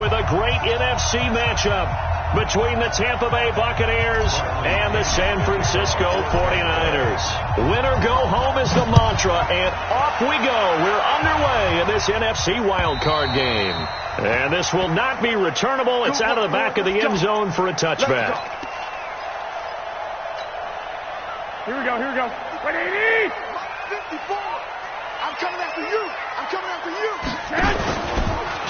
With a great NFC matchup between the Tampa Bay Buccaneers and the San Francisco 49ers. Winner go home is the mantra, and off we go. We're underway in this NFC wildcard game. And this will not be returnable. It's out of the back of the end zone for a touchback. Here we go. 180! 54! I'm coming after you!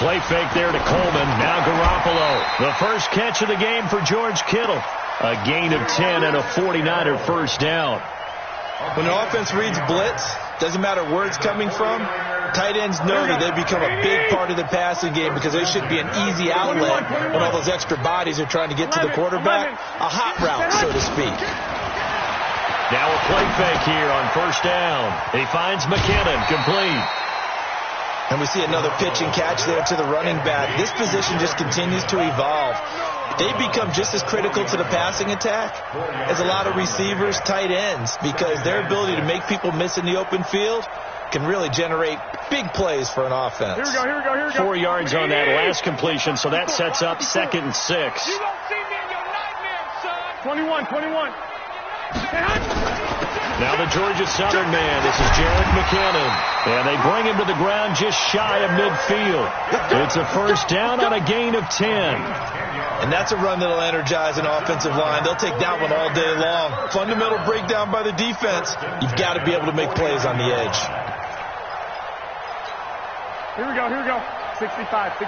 Play fake there to Coleman. Now Garoppolo. The first catch of the game for George Kittle. A gain of 10 and a 49er first down. When the offense reads blitz, doesn't matter where it's coming from, tight ends know that they become a big part of the passing game because they should be an easy outlet when all those extra bodies are trying to get to the quarterback. A hot route, so to speak. Now a play fake here on first down. He finds McKinnon, complete. And we see another pitch and catch there to the running back. This position just continues to evolve. They become just as critical to the passing attack as a lot of receivers, tight ends, because their ability to make people miss in the open field can really generate big plays for an offense. Here we go. 4 yards on that last completion, so that sets up 2nd and 6. You won't see me in your nightmares, son. 21. Now the Georgia Southern man. This is Jerick McKinnon. And they bring him to the ground just shy of midfield. It's a first down on a gain of 10. And that's a run that'll energize an offensive line. They'll take that one all day long. Fundamental breakdown by the defense. You've got to be able to make plays on the edge. Here we go. 65.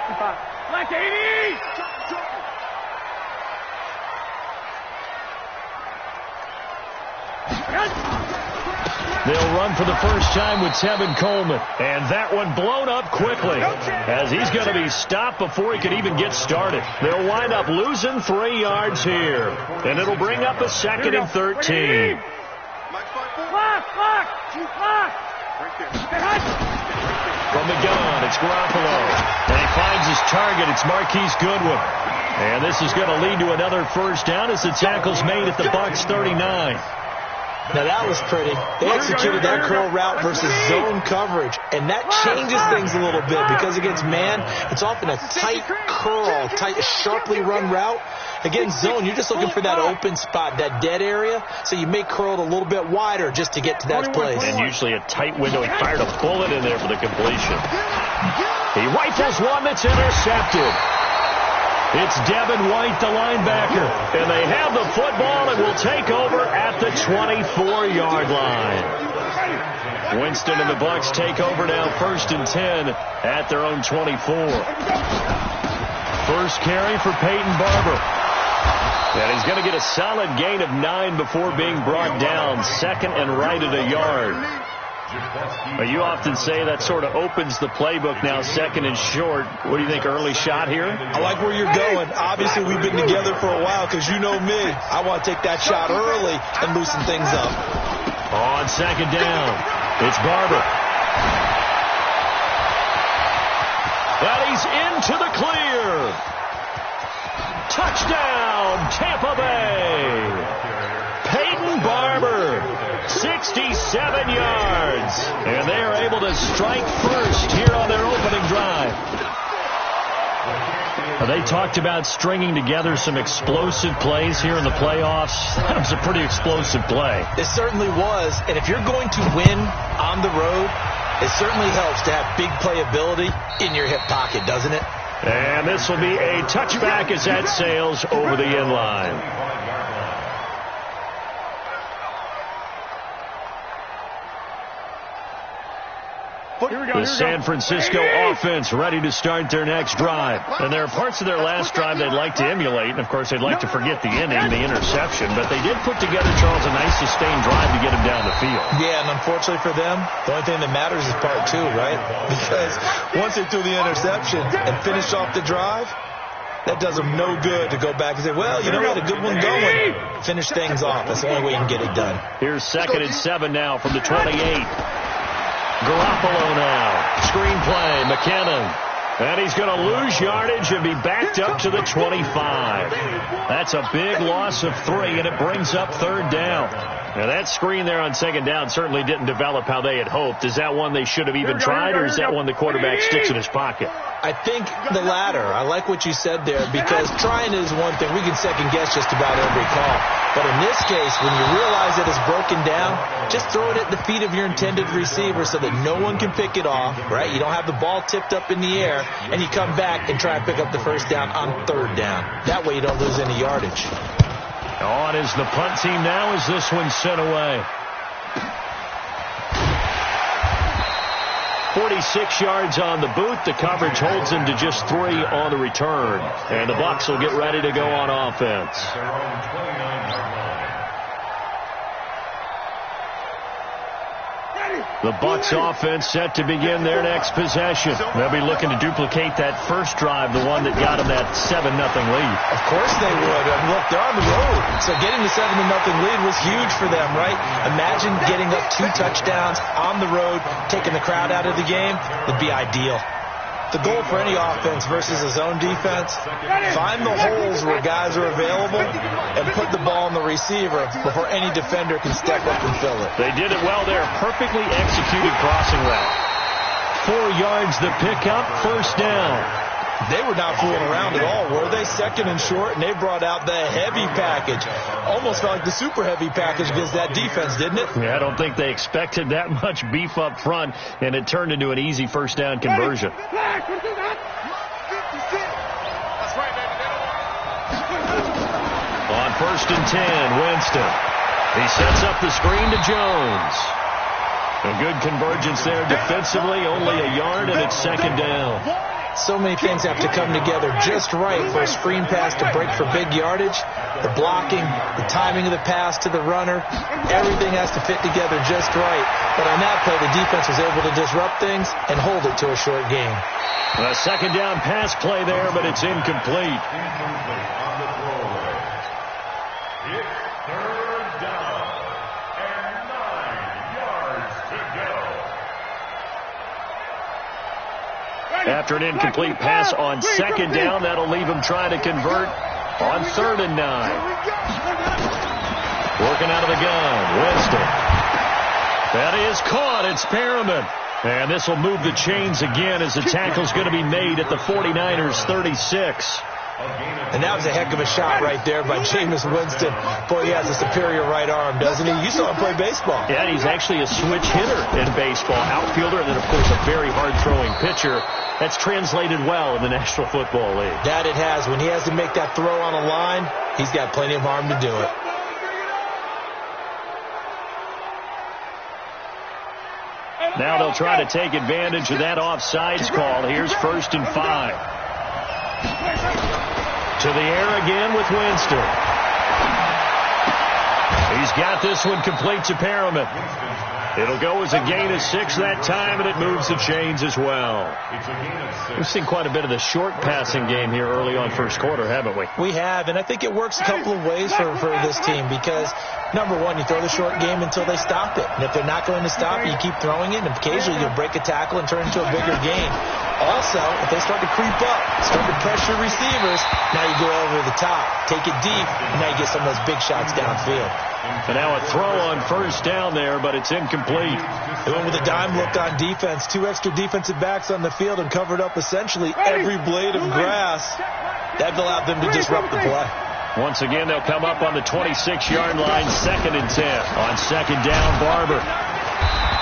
Black 80! They'll run for the first time with Tevin Coleman. And that one blown up quickly as he's going to be stopped before he could even get started. They'll wind up losing 3 yards here. And it'll bring up a 2nd and 13. From the gun, it's Garoppolo. And he finds his target. It's Marquise Goodwin. And this is going to lead to another first down as the tackle's made at the Bucs 39. Now that was pretty. They executed that curl route versus zone coverage, and that changes things a little bit because against man, it's often a tight curl, sharply run route. Against zone, you're just looking for that open spot, that dead area, so you may curl it a little bit wider just to get to that place. And usually a tight window. He fired a bullet in there for the completion. He rifles one that's intercepted. It's Devin White, the linebacker. And they have the football and will take over at the 24-yard line. Winston and the Bucs take over now 1st and 10 at their own 24. First carry for Peyton Barber. And he's going to get a solid gain of 9 before being brought down. 2nd and right at a yard. You often say that sort of opens the playbook now, 2nd and short. What do you think, early shot here? I like where you're going. Obviously, we've been together for a while because you know me. I want to take that shot early and loosen things up. On 2nd down, it's Barber. And he's into the clear. Touchdown, Tampa Bay. Peyton Barber, 67 yards. And they are able to strike first here on their opening drive. They talked about stringing together some explosive plays here in the playoffs. That was a pretty explosive play. It certainly was. And if you're going to win on the road, it certainly helps to have big playability in your hip pocket, doesn't it? And this will be a touchback as that sails over the end line. The San Francisco offense ready to start their next drive. And there are parts of their last drive they'd like to emulate. And, of course, they'd like to forget the inning, the interception. But they did put together, Charles, a nice sustained drive to get him down the field. Yeah, and unfortunately for them, the only thing that matters is part 2, right? Because once they threw the interception and finished off the drive, that does them no good to go back and say, well, you know what, a good one going. Finish things off. That's the only way you can get it done. Here's 2nd and 7 now from the 28. Garoppolo now. Screen play. McKinnon. And he's going to lose yardage and be backed up to the 25. That's a big loss of 3, and it brings up 3rd down. Now, that screen there on second down certainly didn't develop how they had hoped. Is that one they should have even tried, or is that one the quarterback sticks in his pocket? I think the latter. I like what you said there, because trying is one thing. We can second-guess just about every call. But in this case, when you realize that it's broken down, just throw it at the feet of your intended receiver so that no one can pick it off, right? You don't have the ball tipped up in the air, and you come back and try and pick up the first down on third down. That way you don't lose any yardage. On is the punt team now as this one's sent away. 46 yards on the boot. The coverage holds him to just 3 on the return. And the Bucs will get ready to go on offense. The Bucs offense set to begin their next possession. They'll be looking to duplicate that first drive, the one that got them that 7-0 lead. Of course they would. I mean, look, they're on the road. So getting the 7-0 lead was huge for them, right? Imagine getting up 2 touchdowns on the road, taking the crowd out of the game. Would be ideal. The goal for any offense versus a zone defense, find the holes where guys are available and put the ball on the receiver before any defender can step up and fill it. They did it well there. Perfectly executed crossing route. 4 yards the pickup, first down. They were not fooling around at all, were they? Second and short, and they brought out the heavy package. Almost felt like the super heavy package against that defense, didn't it? Yeah, I don't think they expected that much beef up front, and it turned into an easy first down conversion. On first and 10, Winston. He sets up the screen to Jones. A good convergence there defensively, only a yard, and it's second down. So many things have to come together just right for a screen pass to break for big yardage. The blocking, the timing of the pass to the runner, everything has to fit together just right. But on that play, the defense was able to disrupt things and hold it to a short game. A second down pass play there, but it's incomplete. After an incomplete pass on second down, that'll leave him trying to convert on 3rd and 9. Working out of the gun, Winston. That is caught. It's Perriman. And this will move the chains again as the tackle's going to be made at the 49ers 36. And that was a heck of a shot right there by Jameis Winston. Boy, he has a superior right arm, doesn't he? You saw him play baseball. Yeah, he's actually a switch hitter in baseball. Outfielder, and then, of course, a very hard-throwing pitcher. That's translated well in the National Football League. That it has. When he has to make that throw on a line, he's got plenty of arm to do it. Now they'll try to take advantage of that offsides call. Here's 1st and 5. To the air again with Winston. He's got this one complete to Perriman. It'll go as a gain of 6 that time, and it moves the chains as well. We've seen quite a bit of the short passing game here early on first quarter, haven't we? We have, and I think it works a couple of ways for this team because, number one, you throw the short game until they stop it. And if they're not going to stop it, you keep throwing it, and occasionally you'll break a tackle and turn it into a bigger gain. Also, if they start to creep up, start to pressure receivers, now you go over the top, take it deep, and now you get some of those big shots downfield. And now a throw on first down there, but it's incomplete. They went with a dime look on defense. 2 extra defensive backs on the field and covered up essentially every blade of grass. That allowed them to disrupt the play. Once again, they'll come up on the 26-yard line, 2nd and 10. On second down, Barber.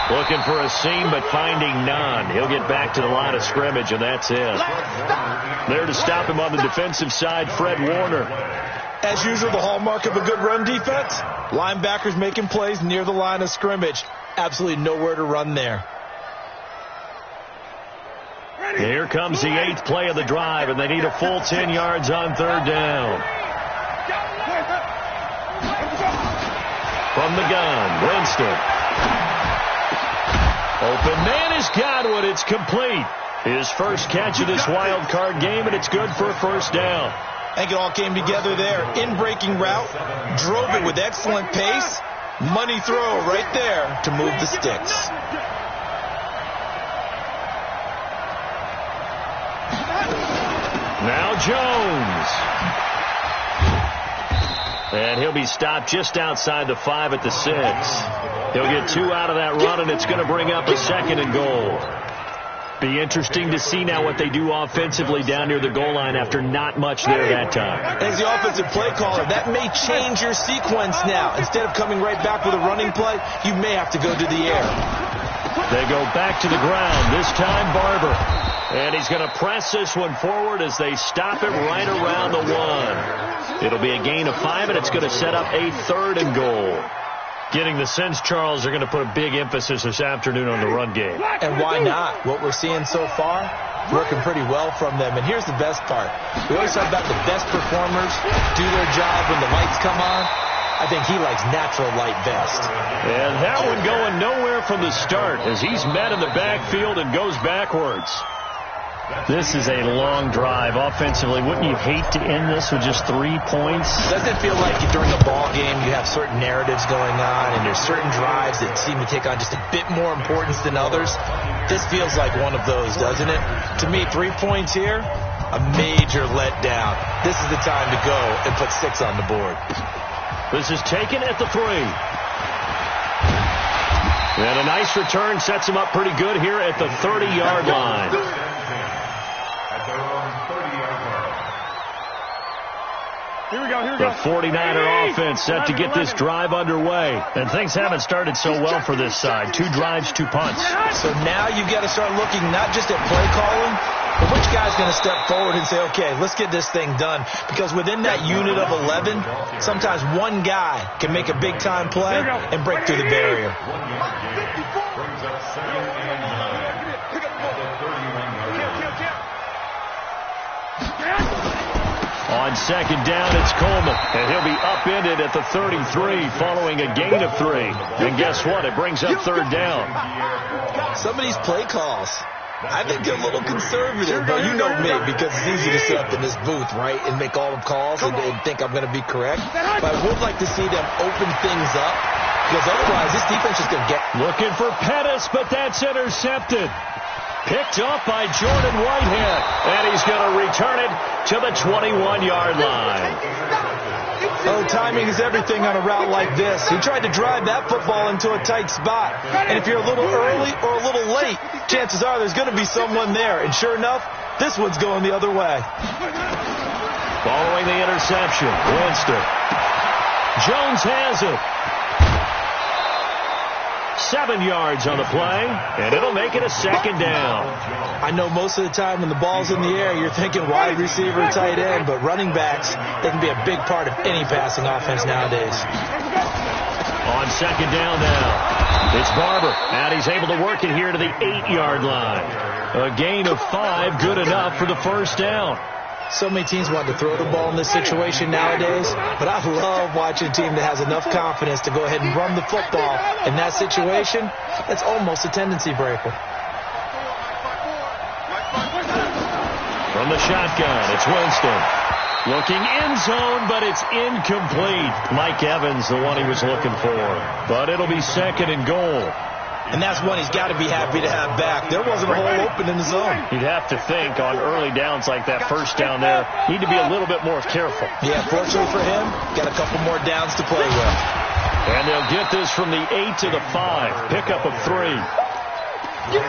Looking for a seam, but finding none. He'll get back to the line of scrimmage, and that's it. There to stop him on the defensive side, Fred Warner. As usual, the hallmark of a good run defense, linebackers making plays near the line of scrimmage. Absolutely nowhere to run there. Here comes the 8th play of the drive, and they need a full 10 yards on 3rd down. From the gun, Winston. Open man has got one. It's complete. His first catch of this wild card game, and it's good for a first down. I think it all came together there. In-breaking route, drove it with excellent pace. Money throw right there to move the sticks. Now Jones. And he'll be stopped just outside the 5 at the 6. He'll get 2 out of that run, and it's going to bring up a 2nd and goal. Be interesting to see now what they do offensively down near the goal line after not much there that time. As the offensive play caller, that may change your sequence now. Instead of coming right back with a running play, you may have to go to the air. They go back to the ground, this time Barber. And he's going to press this one forward as they stop it right around the 1. It'll be a gain of 5, and it's going to set up a 3rd and goal. Getting the sense, Charles, they're going to put a big emphasis this afternoon on the run game. And why not? What we're seeing so far, working pretty well from them. And here's the best part. We always talk about the best performers do their job when the lights come on. I think he likes natural light best. And that one going nowhere from the start as he's met in the backfield and goes backwards. This is a long drive offensively. Wouldn't you hate to end this with just 3 points? Doesn't it feel like during a ball game you have certain narratives going on and there's certain drives that seem to take on just a bit more importance than others? This feels like one of those, doesn't it? To me, 3 points here, a major letdown. This is the time to go and put 6 on the board. This is taken at the 3. And a nice return sets him up pretty good here at the 30-yard line. Here we go. The 49er offense set to get this drive underway. And things haven't started so well for this side. 2 drives, 2 punts. So now you've got to start looking not just at play calling, but which guy's going to step forward and say, okay, let's get this thing done. Because within that unit of 11, sometimes one guy can make a big-time play and break through the barrier. On 2nd down, it's Coleman, and he'll be upended at the 33 following a gain of 3. And guess what? It brings up 3rd down. Some of these play calls, I think they're a little conservative, but you know me, because it's easy to sit up in this booth, right, and make all the calls and think I'm going to be correct. But I would like to see them open things up, because otherwise this defense is going to get... Looking for Pettis, but that's intercepted. Picked up by Jordan Whitehead, and he's going to return it to the 21-yard line. Oh, timing is everything on a route like this. He tried to drive that football into a tight spot. And if you're a little early or a little late, chances are there's going to be someone there. And sure enough, this one's going the other way. Following the interception, Winston. Jones has it. 7 yards on the play, and it'll make it a 2nd down. I know most of the time when the ball's in the air, you're thinking wide receiver, tight end, but running backs, they can be a big part of any passing offense nowadays. On 2nd down now, it's Barber, and he's able to work it here to the 8-yard line. A gain of 5, good enough for the 1st down. So many teams want to throw the ball in this situation nowadays, but I love watching a team that has enough confidence to go ahead and run the football. In that situation, that's almost a tendency breaker. From the shotgun, it's Winston. Looking end zone, but it's incomplete. Mike Evans, the one he was looking for. But it'll be 2nd and goal. And that's one he's got to be happy to have back. There wasn't a hole open in the zone. You'd have to think on early downs like that 1st down there, need to be a little bit more careful. Yeah, fortunately for him, got a couple more downs to play with. And they'll get this from the 8 to the 5. Pickup of 3.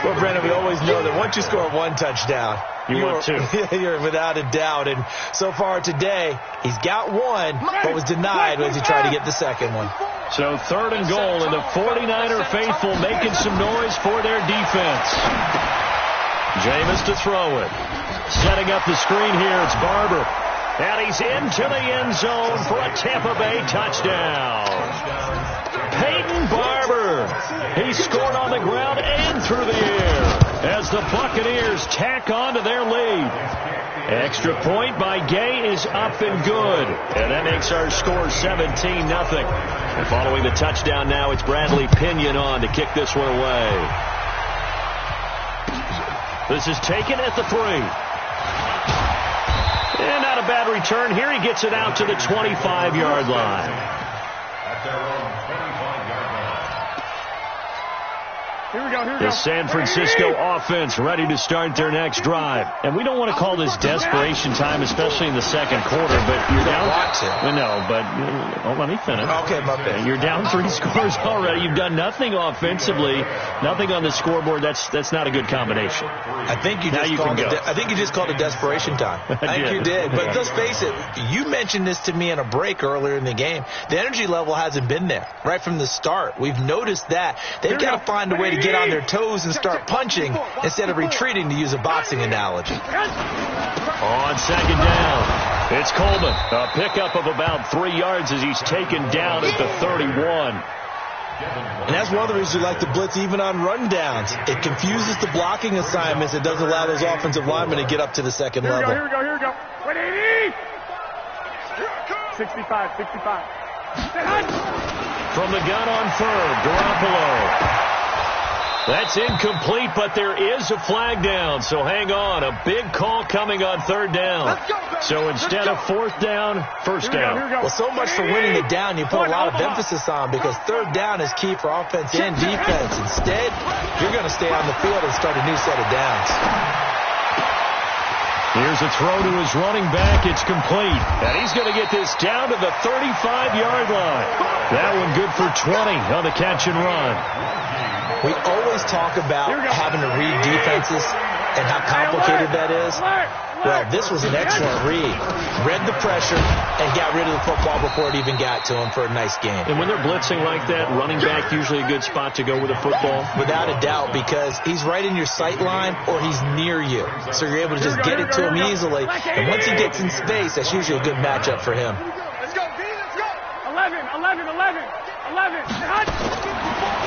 Well, Brandon, we always know that once you score 1 touchdown, you want 2. You're without a doubt. And so far today, he's got 1, but was denied as he tried to get the 2nd one. So 3rd and goal, and the 49er faithful making some noise for their defense. Jameis to throw it. Setting up the screen here, it's Barber. And he's into the end zone for a Tampa Bay touchdown. Peyton Barber. He scored on the ground and through the air as the Buccaneers tack on to their lead. Extra point by Gay is up and good. And that makes our score 17-0. And following the touchdown now, it's Bradley Pinion on to kick this one away. This is taken at the 3. And not a bad return here. He gets it out to the 25-yard line. Here we go. The San Francisco offense ready to start their next drive. And we don't want to call this desperation time, especially in the second quarter, but you're down. No, but let me finish. Okay, my bad. You're down 3 scores already. You've done nothing offensively, nothing on the scoreboard. That's not a good combination. I think you just called it desperation time. I think you did. But let's face it, you mentioned this to me in a break earlier in the game. The energy level hasn't been there right from the start. We've noticed that. They've got to find a way to get on their toes and start punching instead of retreating, to use a boxing analogy. On second down, it's Coleman. A pickup of about 3 yards as he's taken down at the 31. And that's one of the reasons we like to blitz even on rundowns. It confuses the blocking assignments. It doesn't allow those offensive linemen to get up to the second level. Here we go. 180. 65. From the gun on third, Garoppolo. That's incomplete, but there is a flag down, so hang on. A big call coming on third down. So instead of fourth down, first down. Well, so much for winning the down. You put a lot of emphasis on, because third down is key for offense and defense. Instead, you're going to stay on the field and start a new set of downs. Here's a throw to his running back. It's complete. And he's going to get this down to the 35-yard line. That one good for 20 on the catch and run. We always talk about having to read defenses and how complicated that is. Well, this was an excellent read. Read the pressure and got rid of the football before it even got to him for a nice game. And when they're blitzing like that, running back usually a good spot to go with a football? Without a doubt, because he's right in your sight line or he's near you. So you're able to just get it to him easily. And once he gets in space, that's usually a good matchup for him. Let's go, D, let's go. 11.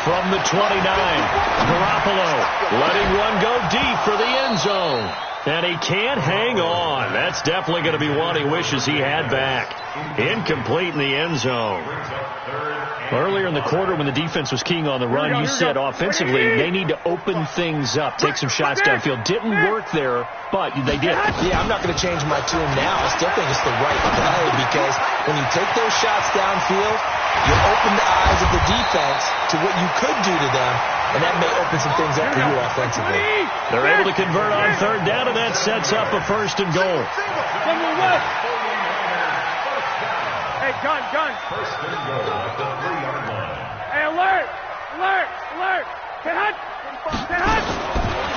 From the 29, Garoppolo letting one go deep for the end zone. And he can't hang on. That's definitely going to be one he wishes he had back. Incomplete in the end zone. Earlier in the quarter when the defense was keying on the run, you said offensively they need to open things up, take some shots downfield. Didn't work there, but they did. Yeah, I'm not going to change my tune now. I still think it's the right play, because when you take those shots downfield, you open the eyes of the defense to what you could do to them, and that may open some things up for you offensively. They're able to convert on third down, and that sets up a first and goal. Hey, gun. Hey, alert. Get hot.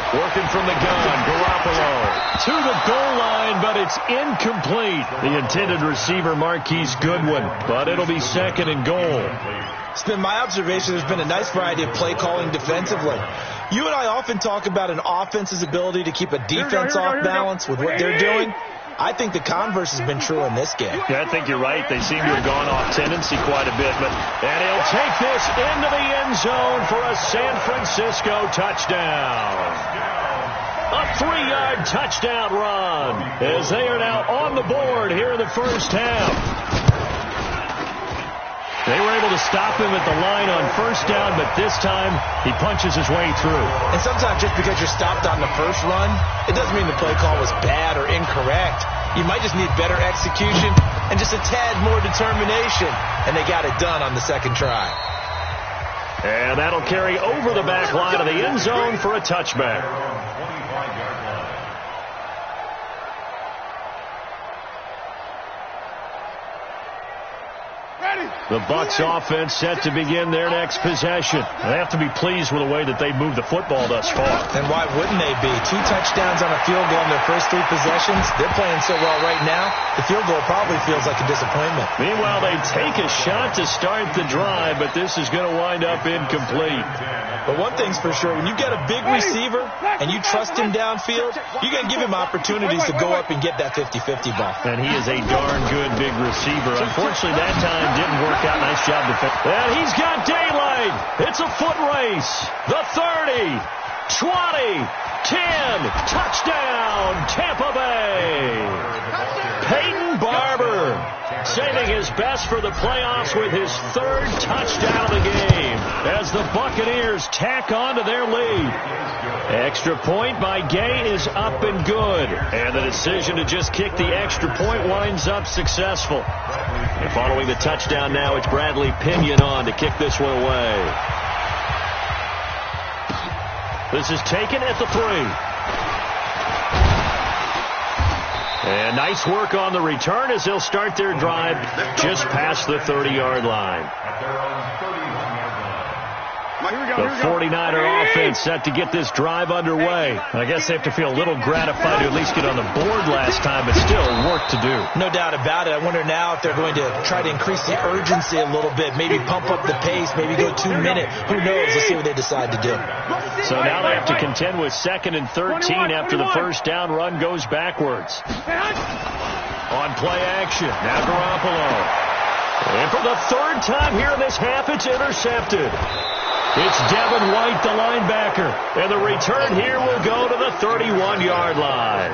Working from the gun, Garoppolo to the goal line, but it's incomplete. The intended receiver, Marquise Goodwin, but it'll be second and goal. It's been my observation there's been a nice variety of play calling defensively. You and I often talk about an offense's ability to keep a defense off balance with what they're doing. I think the converse has been true in this game. Yeah, I think you're right. They seem to have gone off tendency quite a bit. And he'll take this into the end zone for a San Francisco touchdown. A 3-yard touchdown run as they are now on the board here in the first half. They were able to stop him at the line on first down, but this time he punches his way through. And sometimes just because you're stopped on the first run, it doesn't mean the play call was bad or incorrect. You might just need better execution and just a tad more determination, and they got it done on the second try. And that'll carry over the back line of the end zone for a touchback. The Bucs offense set to begin their next possession. They have to be pleased with the way that they moved the football thus far. And why wouldn't they be? 2 touchdowns on a field goal in their first 3 possessions. They're playing so well right now, the field goal probably feels like a disappointment. Meanwhile, they take a shot to start the drive, but this is going to wind up incomplete. But one thing's for sure, when you get a big receiver and you trust him downfield, you're going to give him opportunities to go up and get that 50-50 ball. And he is a darn good big receiver. Unfortunately, that time didn't work out. Nice job defending. And he's got daylight. It's a foot race. The 30, 20, 10, touchdown, Tampa Bay. Peyton Barber saving his best for the playoffs with his 3rd touchdown of the game as the Buccaneers tack on to their lead. Extra point by Gay is up and good, and the decision to just kick the extra point winds up successful. And following the touchdown now, it's Bradley Pinion on to kick this one away. This is taken at the 3. And nice work on the return as they'll start their drive just past the 30-yard line. The 49er offense set to get this drive underway. I guess they have to feel a little gratified to at least get on the board last time, but still work to do. No doubt about it. I wonder now if they're going to try to increase the urgency a little bit, maybe pump up the pace, maybe go 2 minutes. Who knows? Let's see what they decide to do. So now they have to contend with 2nd and 13 after the first down run goes backwards. On play action, now Garoppolo. And for the 3rd time here in this half, it's intercepted. It's Devin White, the linebacker. And the return here will go to the 31-yard line.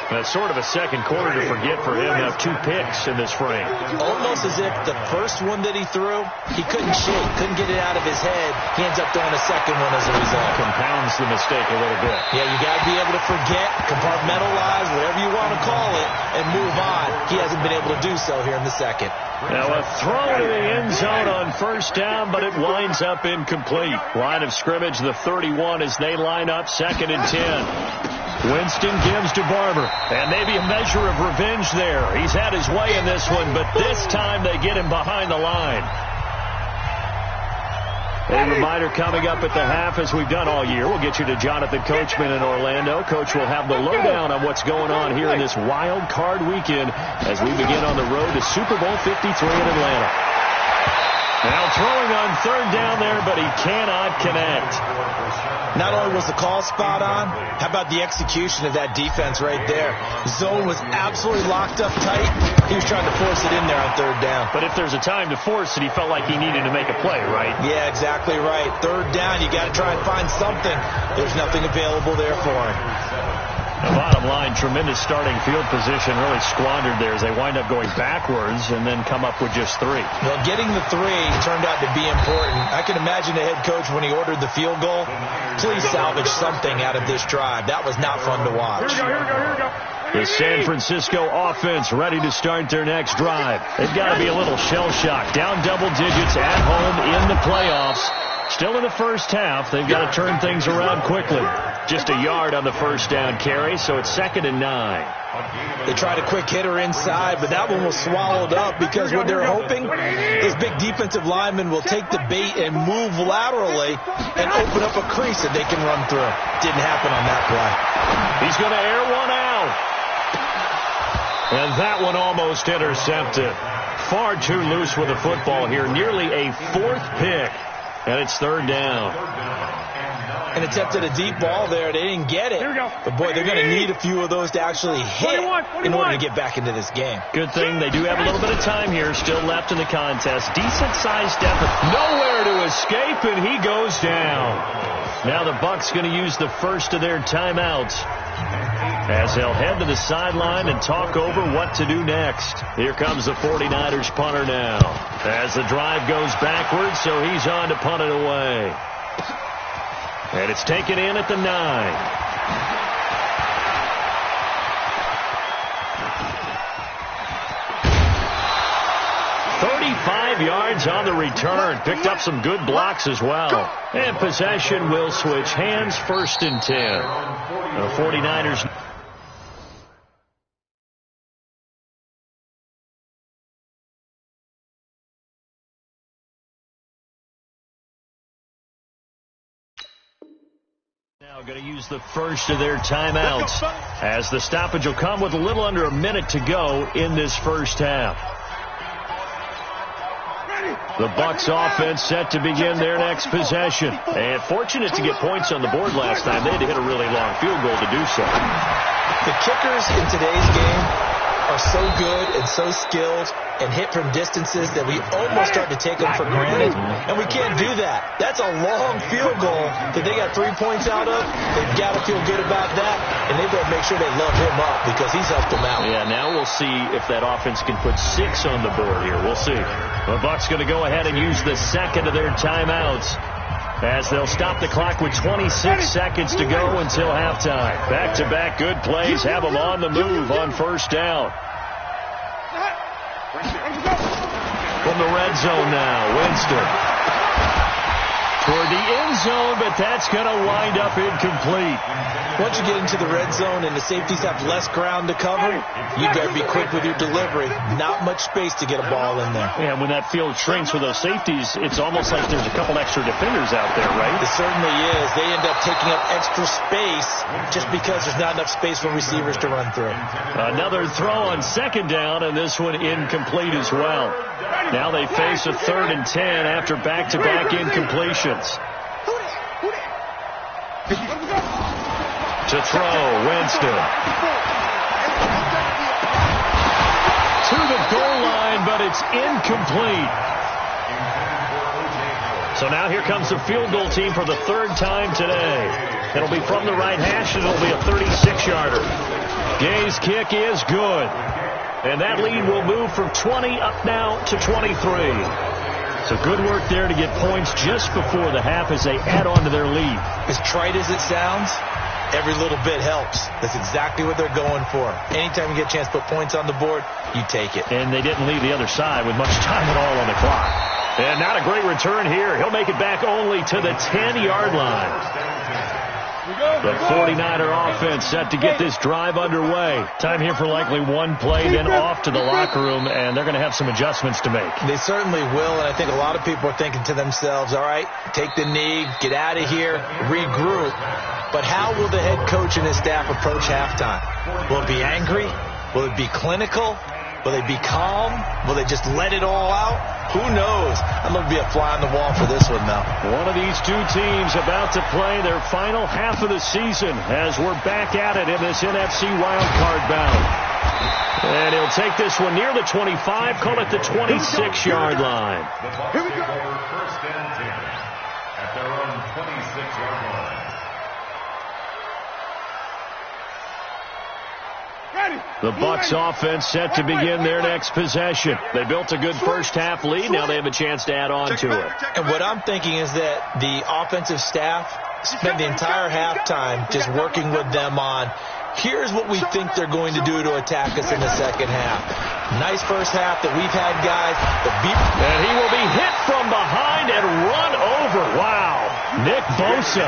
That's sort of a second quarter to forget for him to have 2 picks in this frame. Almost as if the first one that he threw, he couldn't shake, couldn't get it out of his head. He ends up throwing a second one as a result. Compounds the mistake a little bit. Yeah, you got to be able to forget, compartmentalize, whatever you want to call it, and move on. He hasn't been able to do so here in the second. Now a throw to the end zone on first down, but it winds up incomplete. Line of scrimmage, the 31 as they line up 2nd and 10. Winston gives to Barber, and maybe a measure of revenge there. He's had his way in this one, but this time they get him behind the line. A reminder coming up at the half, as we've done all year. We'll get you to Jonathan Coachman in Orlando. Coach will have the lowdown on what's going on here in this wild card weekend as we begin on the road to Super Bowl 53 in Atlanta. Now throwing on 3rd down there, but he cannot connect. Not only was the call spot on, how about the execution of that defense right there? Zone was absolutely locked up tight. He was trying to force it in there on 3rd down. But if there's a time to force it, he felt like he needed to make a play, right? Yeah, exactly right. 3rd down, you got to try and find something. There's nothing available there for him. The bottom line, tremendous starting field position, really squandered there as they wind up going backwards and then come up with just 3. Well, getting the 3 turned out to be important. I can imagine the head coach when he ordered the field goal. Please salvage something out of this drive. That was not fun to watch. Here we go. The San Francisco offense ready to start their next drive. They've got to be a little shell-shocked. Down double digits at home in the playoffs. Still in the first half. They've got to turn things around quickly. Just a yard on the first down carry, so it's 2nd and 9. They tried a quick hitter inside, but that one was swallowed up because what they're hoping, those big defensive linemen will take the bait and move laterally and open up a crease that they can run through. Didn't happen on that play. He's going to air one out. And that one almost intercepted. Far too loose with the football here. Nearly a 4th pick. And it's 3rd down. And attempted a deep ball there. They didn't get it. But, boy, they're going to need a few of those to actually hit in order to get back into this game. Good thing they do have a little bit of time here still left in the contest. Decent-sized deficit. Nowhere to escape, and he goes down. Now the Bucs going to use the first of their timeouts as they'll head to the sideline and talk over what to do next. Here comes the 49ers punter now as the drive goes backwards, so he's on to punt it away. And it's taken in at the 9. 35 yards on the return. Picked up some good blocks as well. And possession will switch hands, 1st and 10. The 49ers. Now going to use the first of their timeouts as the stoppage will come with a little under a minute to go in this first half. The Bucs offense set to begin their next possession. And fortunate to get points on the board last time. They had to hit a really long field goal to do so. The kickers in today's game are so good and so skilled and hit from distances that we almost start to take them for granted. And we can't do that. That's a long field goal that they got 3 points out of. They've got to feel good about that. And they've got to make sure they love him up because he's helped them out. Yeah, now we'll see if that offense can put 6 on the board here. We'll see. The Bucs going to go ahead and use the second of their timeouts as they'll stop the clock with 26 seconds to go until halftime. Back-to-back good plays have them on the move on first down. From the red zone now, Winston. toward the end zone, but that's going to wind up incomplete. Once you get into the red zone and the safeties have less ground to cover, you better be quick with your delivery. Not much space to get a ball in there. And when that field shrinks with those safeties, it's almost like there's a couple extra defenders out there, right? It certainly is. They end up taking up extra space just because there's not enough space for receivers to run through. Another throw on second down, and this one incomplete as well. Now they face a 3rd and 10 after back-to-back incompletions. To throw, Winston. To the goal line, but it's incomplete. So now here comes the field goal team for the 3rd time today. It'll be from the right hash, and it'll be a 36-yarder. Gay's kick is good. And that lead will move from 20 up now to 23. So good work there to get points just before the half as they add on to their lead. As trite as it sounds, every little bit helps. That's exactly what they're going for. Anytime you get a chance to put points on the board, you take it. And they didn't leave the other side with much time at all on the clock. And not a great return here. He'll make it back only to the 10-yard line. The 49er offense set to get this drive underway. Time here for likely one play, then off to the locker room, and they're going to have some adjustments to make. They certainly will, and I think a lot of people are thinking to themselves, all right, take the knee, get out of here, regroup. But how will the head coach and his staff approach halftime? Will it be angry? Will it be clinical? Will they be calm? Will they just let it all out? Who knows? I'm going to be a fly on the wall for this one, though. One of these two teams about to play their final half of the season as we're back at it in this NFC wildcard bout. And he'll take this one near the 25, call it the 26-yard line. Here we go. First and 10 at their own 26-yard line. The Bucs offense set to begin their next possession. They built a good first half lead. Now they have a chance to add on to it. And what I'm thinking is that the offensive staff spent the entire halftime just working with them on, here's what we think they're going to do to attack us in the second half. Nice first half that we've had, guys. And he will be hit from behind and run over. Wow. Nick Bosa.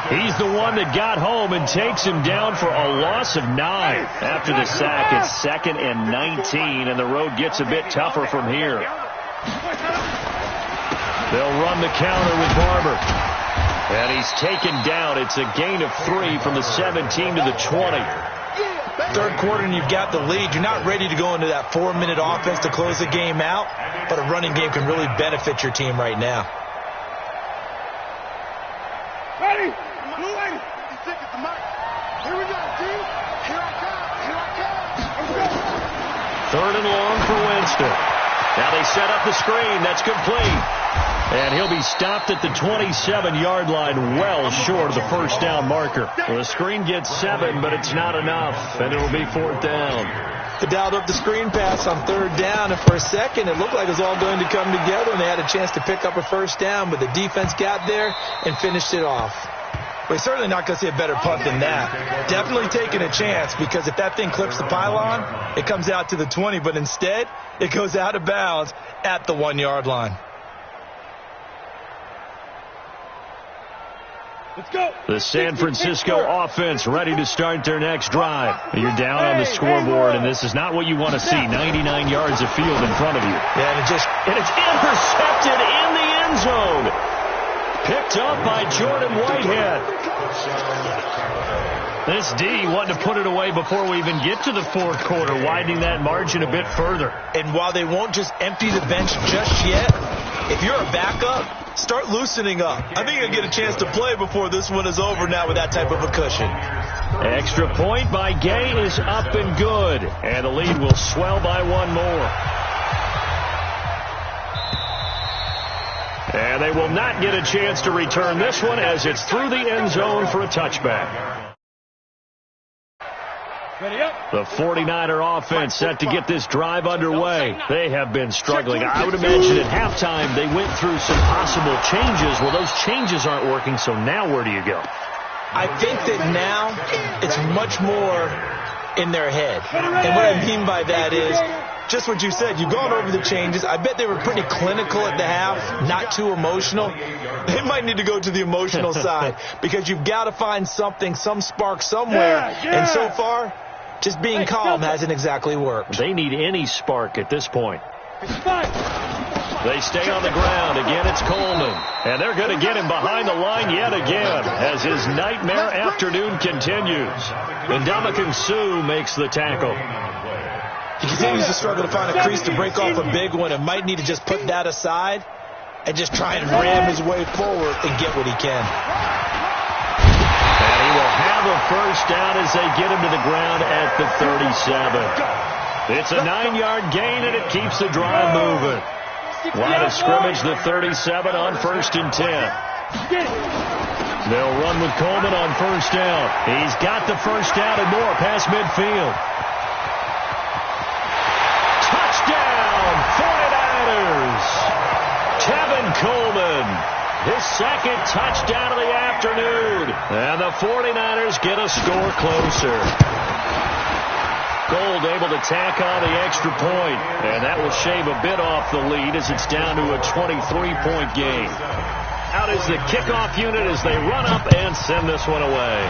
He's the one that got home and takes him down for a loss of 9. After the sack, it's 2nd and 19, and the road gets a bit tougher from here. They'll run the counter with Barber. And he's taken down. It's a gain of 3 from the 17 to the 20. Third quarter and you've got the lead. You're not ready to go into that 4-minute offense to close the game out, but a running game can really benefit your team right now. Ready? Blue lady. Here we go, G. Here I come. Let's go. 3rd and long for Winston. Now they set up the screen. That's complete. And he'll be stopped at the 27-yard line, well short of the first down marker. Well, the screen gets 7, but it's not enough, and it'll be 4th down. They dialed up the screen pass on 3rd down, and for a second it looked like it was all going to come together, and they had a chance to pick up a first down, but the defense got there and finished it off. We're certainly not going to see a better punt than that. Definitely taking a chance, because if that thing clips the pylon, it comes out to the 20, but instead it goes out of bounds at the 1-yard line. Let's go. The San Francisco offense ready to start their next drive. You're down on the scoreboard, and this is not what you want to see. 99 yards of field in front of you. Yeah, and it's intercepted in the end zone. Picked up by Jordan Whitehead. This D wanting to put it away before we even get to the 4th quarter, widening that margin a bit further. And while they won't just empty the bench just yet, if you're a backup, start loosening up. I think you'll get a chance to play before this one is over now with that type of a cushion. Extra point by Gay is up and good. And the lead will swell by 1 more. And they will not get a chance to return this one as it's through the end zone for a touchback. The 49er offense set to get this drive underway. They have been struggling. I would imagine at halftime they went through some possible changes. Well, those changes aren't working, so now where do you go? I think that now it's much more in their head. And what I mean by that is just what you said. You've gone over the changes. I bet they were pretty clinical at the half, not too emotional. They might need to go to the emotional side because you've got to find something, some spark somewhere. And so far, just being calm hasn't exactly worked. They need any spark at this point. They stay on the ground. Again, it's Coleman. And they're going to get him behind the line yet again as his nightmare afternoon continues. And Ndamukong Suh makes the tackle. He continues to struggle to find a crease to break off a big one and might need to just put that aside and just try and ram his way forward and get what he can. And he will have a first down as they get him to the ground at the 37. It's a 9-yard gain, and it keeps the drive moving. Line of scrimmage, the 37 on 1st and 10. They'll run with Coleman on first down. He's got the first down and more past midfield. Touchdown, 49ers. Tevin Coleman, his second touchdown of the afternoon. And the 49ers get a score closer. Gold able to tack on the extra point, and that will shave a bit off the lead as it's down to a 23-point game. Out is the kickoff unit as they run up and send this one away.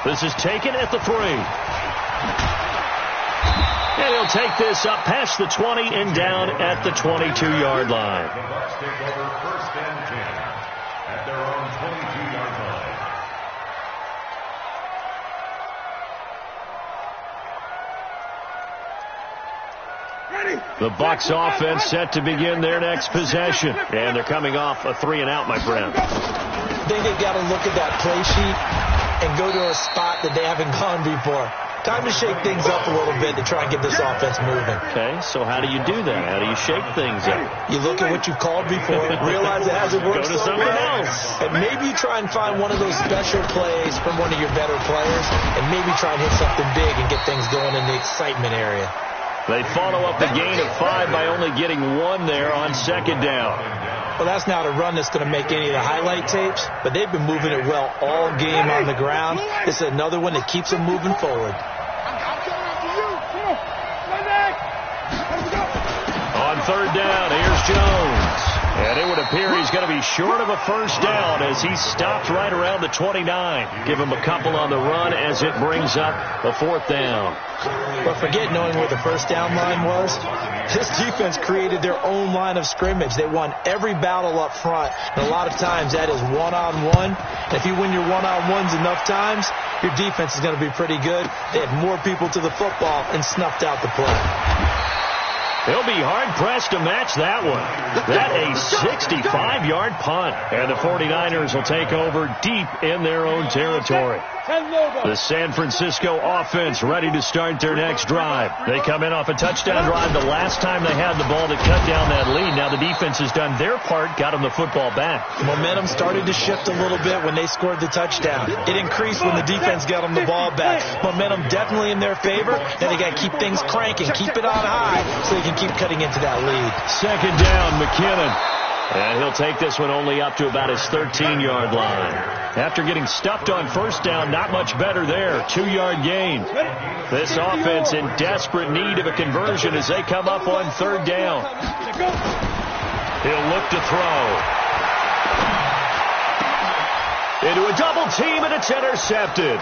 This is taken at the 3. And he'll take this up past the 20 and down at the 22-yard line. The Bucs take over 1st and 10 at their own 22-yard line. The Bucs offense set to begin their next possession. And thee coming off a 3-and-out, my friend. I think they've got to look at that play sheet and go to a spot that they haven't gone before. Time to shake things up a little bit to try and get this offense moving. Okay, so how do you do that? How do you shake things up? You look at what you called before, realize it hasn't worked Go to so something well, else. and maybe you try and find one of those special plays from one of your better players, and maybe try and hit something big and get things going in the excitement area. They follow up the gain of 5 by only getting 1 there on 2nd down. Well, that's not a run that's going to make any of the highlight tapes, but they've been moving it well all game on the ground. This is another one that keeps them moving forward. On 3rd down, here's Jones. And it would appear he's going to be short of a first down as he stopped right around the 29. Give him a couple on the run as it brings up a 4th down. But forget knowing where the first down line was. This defense created their own line of scrimmage. They won every battle up front. And a lot of times that is one-on-one. And if you win your one-on-ones enough times, your defense is going to be pretty good. They had more people to the football and snuffed out the play. He'll be hard-pressed to match that one. That a 65-yard punt. And the 49ers will take over deep in their own territory. The San Francisco offense ready to start their next drive. They come in off a touchdown drive the last time they had the ball to cut down that lead. Now the defense has done their part, got them the football back. Momentum started to shift a little bit when they scored the touchdown. It increased when the defense got them the ball back. Momentum definitely in their favor. Now they got to keep things cranking, keep it on high so they can keep cutting into that lead. 2nd down, McKinnon. And he'll take this one only up to about his 13-yard line. After getting stuffed on first down, not much better there. 2-yard gain. This offense in desperate need of a conversion as they come up on 3rd down. He'll look to throw. Into a double team, and it's intercepted.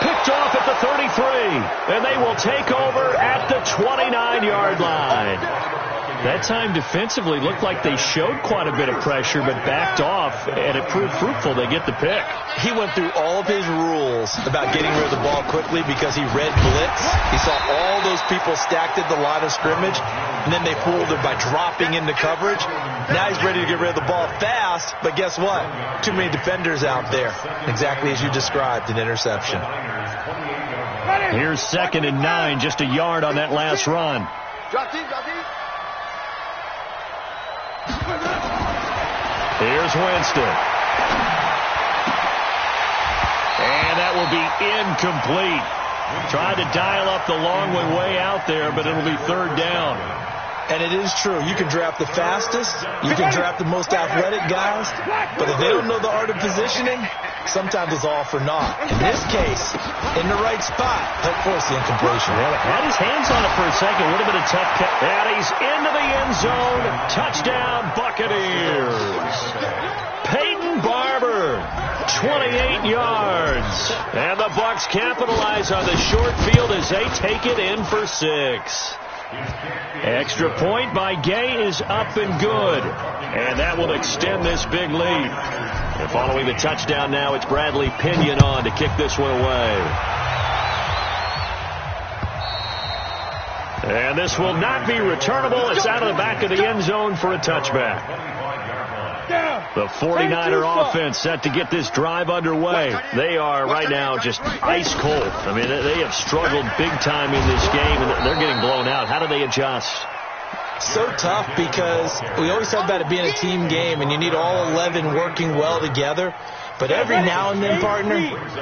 Picked off at the 33, and they will take over at the 29-yard line. That time defensively looked like they showed quite a bit of pressure but backed off, and it proved fruitful. They get the pick. He went through all of his rules about getting rid of the ball quickly because he read blitz. He saw all those people stacked at the line of scrimmage, and then they fooled him by dropping into coverage. Now he's ready to get rid of the ball fast, but guess what? Too many defenders out there. Exactly as you described, an interception. Here's 2nd and 9, just a yard on that last run. Here's Winston. And that will be incomplete. Tried to dial up the long way out there, but it'll be 3rd down. And it is true. You can draft the fastest, you can draft the most athletic guys, but if they don't know the art of positioning, sometimes it's all for naught. In this case, in the right spot, that forced the incompletion. Well, had his hands on it for a second. Would have been a tough catch. And he's into the end zone. Touchdown, Buccaneers. Peyton Barber, 28 yards. And the Bucs capitalize on the short field as they take it in for 6. Extra point by Gay is up and good. And that will extend this big lead. And following the touchdown now, it's Bradley Pinion on to kick this one away. And this will not be returnable. It's out of the back of the end zone for a touchback. The 49er offense set to get this drive underway. They are right now just ice cold. I mean, they have struggled big time in this game, and they're getting blown out. How do they adjust? So tough because we always talk about it being a team game, and you need all 11 working well together. But every now and then, partner,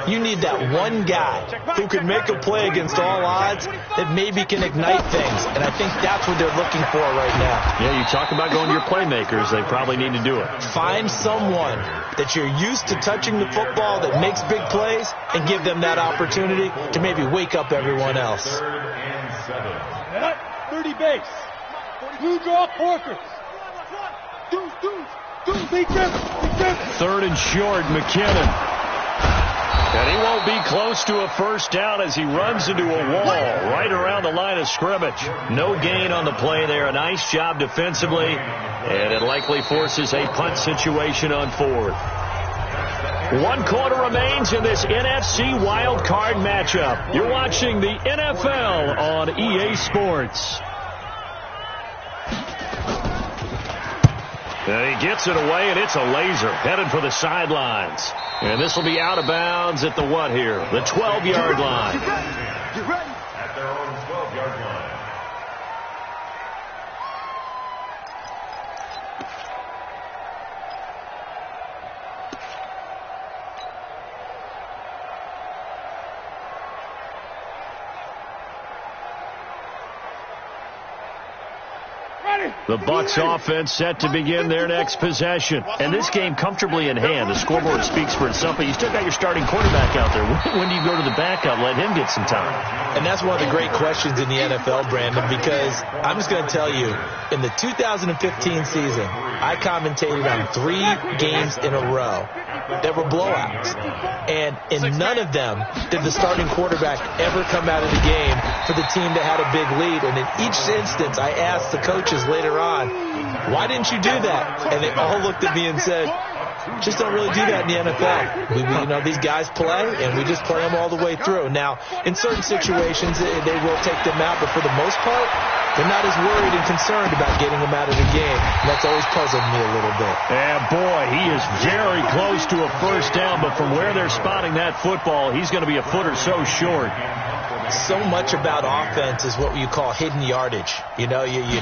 you need that one guy who can make a play against all odds that maybe can ignite things. And I think that's what they're looking for right now. Yeah, you talk about going to your playmakers. They probably need to do it. Find someone that you're used to touching the football that makes big plays and give them that opportunity to maybe wake up everyone else. 30 base. Blue draw, Porker. Third and short, McKinnon. And he won't be close to a first down as he runs into a wall right around the line of scrimmage. No gain on the play there. A nice job defensively. And it likely forces a punt situation on 4th. 1 quarter remains in this NFC wild card matchup. You're watching the NFL on EA Sports. And he gets it away, and it's a laser headed for the sidelines. And this will be out of bounds at the what here? The 12-yard line. At their own 12-yard line. The Bucs offense set to begin their next possession. And this game comfortably in hand. The scoreboard speaks for itself, but you still got your starting quarterback out there. When do you go to the backup? Let him get some time. And that's one of the great questions in the NFL, Brandon, because I'm just going to tell you, in the 2015 season, I commentated on 3 games in a row that were blowouts. And in none of them did the starting quarterback ever come out of the game for the team that had a big lead. And in each instance, I asked the coaches later on, why didn't you do that? And they all looked at me and said, just don't really do that in the NFL. These guys play, and we just play them all the way through. Now, in certain situations, they will take them out, but for the most part, they're not as worried and concerned about getting them out of the game. And that's always puzzled me a little bit. And boy, he is very close to a first down, but from where they're spotting that football, he's going to be a foot or so short. So much about offense is what you call hidden yardage. You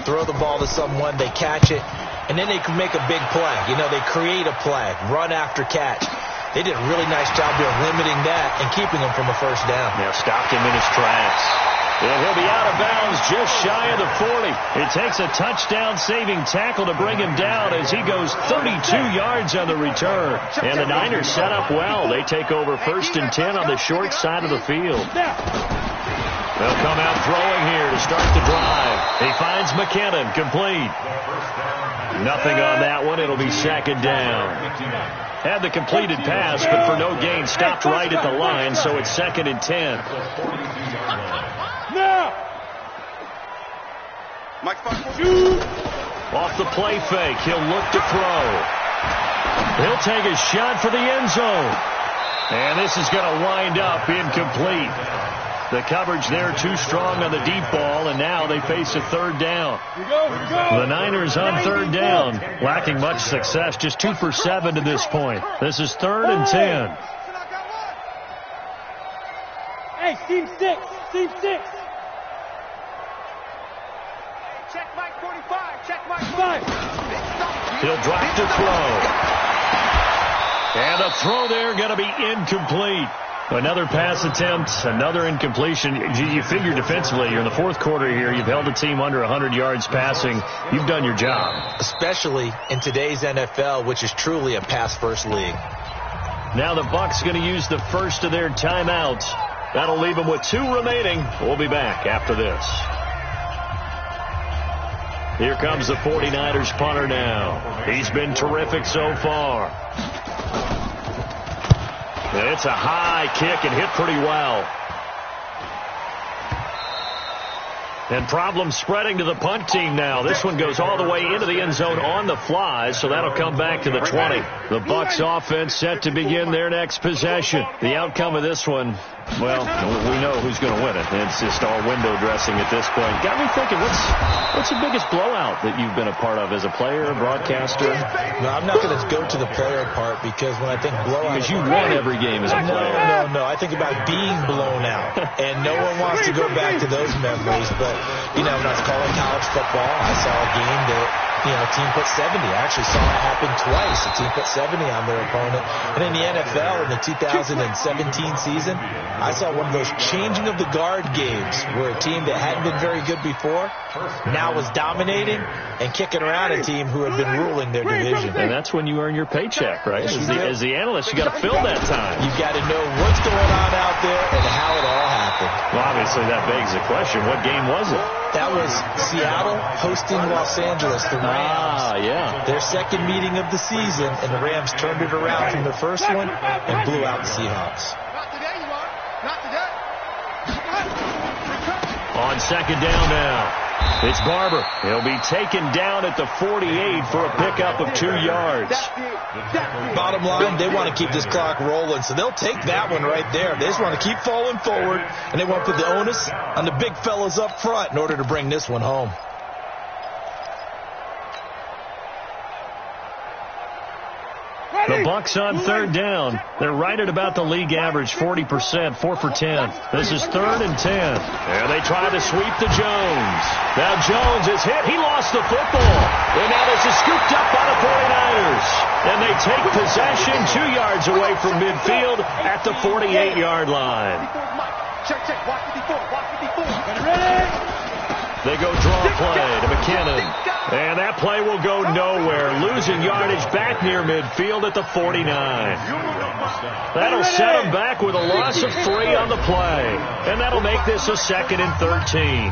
throw the ball to someone, they catch it, and then they can make a big play. They create a play, run after catch. They did a really nice job there limiting that and keeping them from a first down. Yeah, stopped him in his tracks. And he'll be out of bounds just shy of the 40. It takes a touchdown-saving tackle to bring him down as he goes 32 yards on the return. And the Niners set up well. They take over 1st and 10 on the short side of the field. They'll come out throwing here to start the drive. He finds McKinnon, complete. Nothing on that one. It'll be 2nd down. Had the completed pass, but for no gain, stopped right at the line, so it's 2nd and 10. Now! Off the play fake, he'll look to throw. He'll take a shot for the end zone. And this is going to wind up incomplete. The coverage there too strong on the deep ball, and now they face a 3rd down. Here we go. The Niners on 3rd down, lacking much success, just 2 for 7 to this point. This is 3rd and 10. Hey, team 6. Team 6. Check Mike 45. Check Mike 5. He'll drop to throw. And a throw there going to be incomplete. Another pass attempt, another incompletion. You figure defensively, you're in the fourth quarter here. You've held a team under 100 yards passing. You've done your job. Especially in today's NFL, which is truly a pass-first league. Now the Bucs going to use the first of their timeouts. That'll leave them with 2 remaining. We'll be back after this. Here comes the 49ers punter now. He's been terrific so far. It's a high kick and hit pretty well. And problems spreading to the punt team now. This one goes all the way into the end zone on the fly, so that'll come back to the 20. The Bucs offense set to begin their next possession. The outcome of this one, well, we know who's going to win it. It's just all window dressing at this point. Got me thinking, what's the biggest blowout that you've been a part of as a player, broadcaster? No, I'm not going to go to the player part because when I think blowout... Because you won every game as a player. No. I think about being blown out. And no one wants to go back to those memories. But, when I was calling college football, I saw a game that, a team put 70. I actually saw it happen twice. A team put 70 on their opponent. And in the NFL, in the 2017 season, I saw one of those changing of the guard games where a team that hadn't been very good before now was dominating and kicking around a team who had been ruling their division. And that's when you earn your paycheck, right? As the analyst, you got to fill that time. You've got to know what's going on out there and how it all happened. Well, obviously, that begs the question, what game was it? That was Seattle hosting Los Angeles, the Rams. Yeah. Their second meeting of the season, and the Rams turned it around from the first one and blew out the Seahawks. Not today, you are. Not today. On second down now. It's Barber. He'll be taken down at the 48 for a pickup of 2 yards. Bottom line, they want to keep this clock rolling, so they'll take that one right there. They just want to keep falling forward, and they want to put the onus on the big fellas up front in order to bring this one home. The Bucs on third down. They're right at about the league average, 40%, 4 for 10. This is 3rd and 10. And they try to sweep to Jones. Now Jones is hit. He lost the football. And now this is scooped up by the 49ers. And they take possession 2 yards away from midfield at the 48-yard line. Check. Watch 54. Watch 54. Ready? They go draw play to McKinnon. And that play will go nowhere. Losing yardage back near midfield at the 49. That'll set them back with a loss of 3 on the play. And that'll make this a 2nd and 13.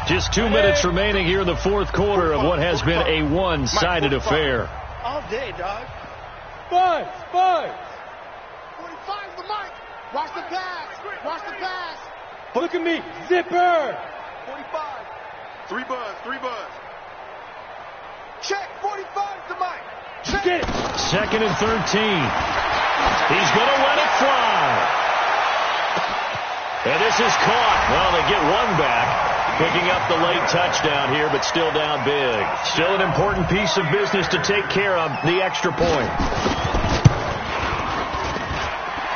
Just 2 minutes remaining here in the fourth quarter of what has been a one-sided affair. All day, dog. Buzz. 45 the mic. Watch the pass. Look at me. Zipper. 45. 3 buzz. Check. 45 the mic. Check. Get it. 2nd and 13. He's going to let it fly. And this is caught. Well, they get one back, picking up the late touchdown here, but still down big. Still an important piece of business to take care of, the extra point.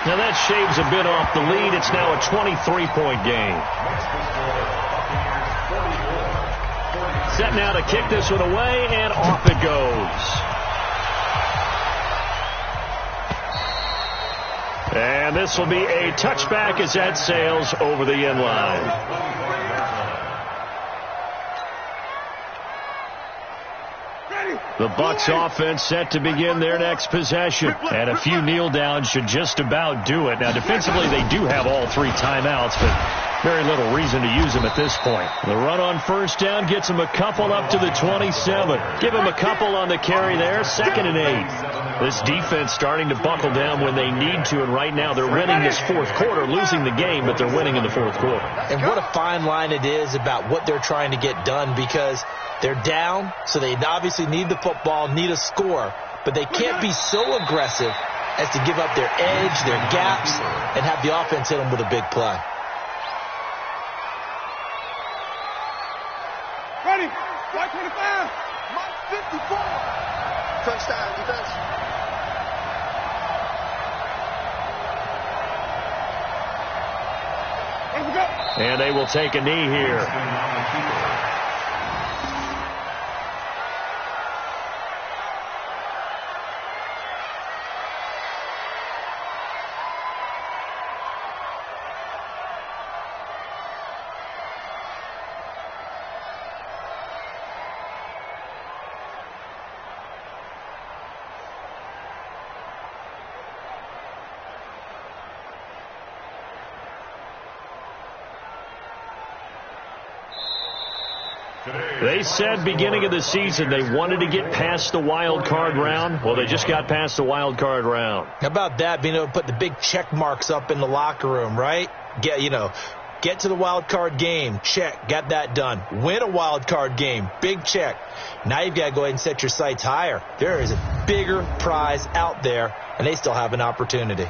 Now that shaves a bit off the lead. It's now a 23-point game. Set now to kick this one away, and off it goes. And this will be a touchback as that sails over the end line. The Bucs offense set to begin their next possession. And a few kneel downs should just about do it. Now, defensively, they do have all 3 timeouts, but very little reason to use them at this point. The run on first down gets them a couple up to the 27. Give them a couple on the carry there. 2nd and 8. This defense starting to buckle down when they need to, and right now they're winning this fourth quarter, losing the game, but they're winning in the fourth quarter. And what a fine line it is about what they're trying to get done, because they're down, so they obviously need the football, need a score, but they can't be so aggressive as to give up their edge, their gaps, and have the offense hit them with a big play. Ready. White 25. Mike 54. Touchdown defense. Let's go. And they will take a knee here. They said beginning of the season they wanted to get past the wild card round. Well, they just got past the wild card round. How about that, being able to put the big check marks up in the locker room, right? Get to the wild card game. Check. Got that done. Win a wild card game. Big check. Now you've got to go ahead and set your sights higher. There is a bigger prize out there, and they still have an opportunity.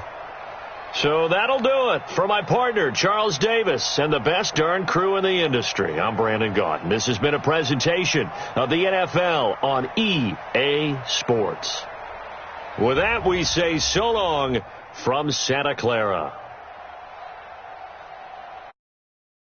So that'll do it for my partner, Charles Davis, and the best darn crew in the industry. I'm Brandon Gaudin. This has been a presentation of the NFL on EA Sports. With that, we say so long from Santa Clara.